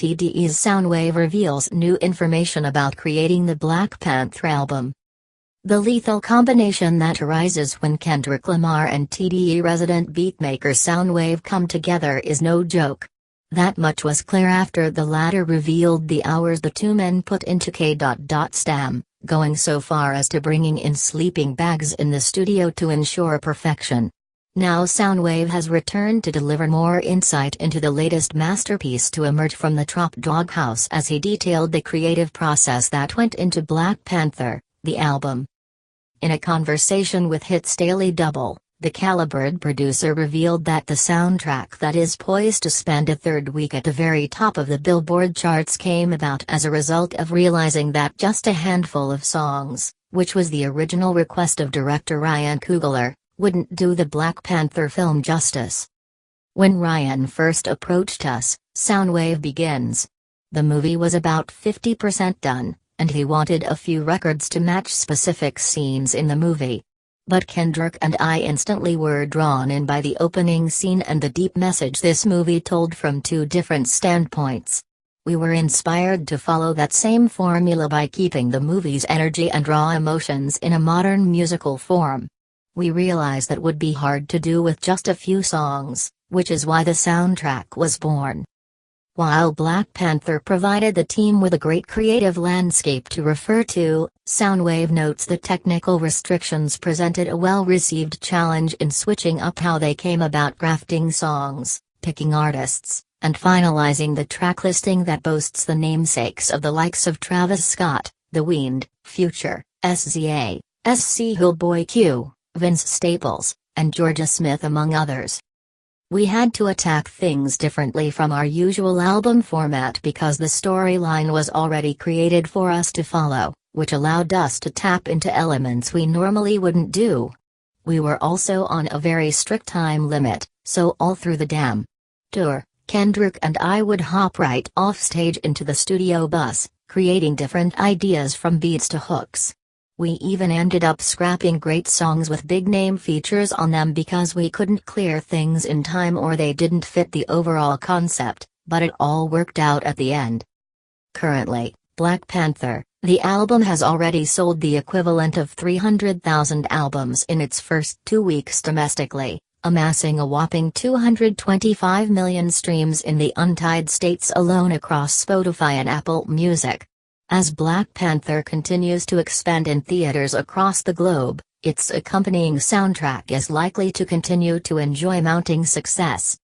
TDE's Sounwave reveals new information about creating the Black Panther album. The lethal combination that arises when Kendrick Lamar and TDE resident beatmaker Sounwave come together is no joke. That much was clear after the latter revealed the hours the two men put into K.Dot stam, going so far as to bringing in sleeping bags in the studio to ensure perfection. Now Sounwave has returned to deliver more insight into the latest masterpiece to emerge from the Dawg house as he detailed the creative process that went into Black Panther, the album. In a conversation with Hits Daily Double, the Cali-bred producer revealed that the soundtrack that is poised to spend a third week at the very top of the Billboard charts came about as a result of realizing that just a handful of songs, which was the original request of director Ryan Coogler, wouldn't do the Black Panther film justice. When Ryan first approached us, Sounwave begins. The movie was about 50% done, and he wanted a few records to match specific scenes in the movie. But Kendrick and I instantly were drawn in by the opening scene and the deep message this movie told from two different standpoints. We were inspired to follow that same formula by keeping the movie's energy and raw emotions in a modern musical form. We realized that would be hard to do with just a few songs, which is why the soundtrack was born. While Black Panther provided the team with a great creative landscape to refer to, Sounwave notes the technical restrictions presented a well-received challenge in switching up how they came about crafting songs, picking artists, and finalizing the track listing that boasts the namesakes of the likes of Travis Scott, The Weeknd, Future, SZA, Schoolboy Q, Vince Staples, and Georgia Smith among others. We had to attack things differently from our usual album format because the storyline was already created for us to follow, which allowed us to tap into elements we normally wouldn't do. We were also on a very strict time limit, so all through the damn tour, Kendrick and I would hop right off stage into the studio bus, creating different ideas from beats to hooks. We even ended up scrapping great songs with big-name features on them because we couldn't clear things in time or they didn't fit the overall concept, but it all worked out at the end. Currently, Black Panther, the album has already sold the equivalent of 300,000 albums in its first 2 weeks domestically, amassing a whopping 225 million streams in the United States alone across Spotify and Apple Music. As Black Panther continues to expand in theaters across the globe, its accompanying soundtrack is likely to continue to enjoy mounting success.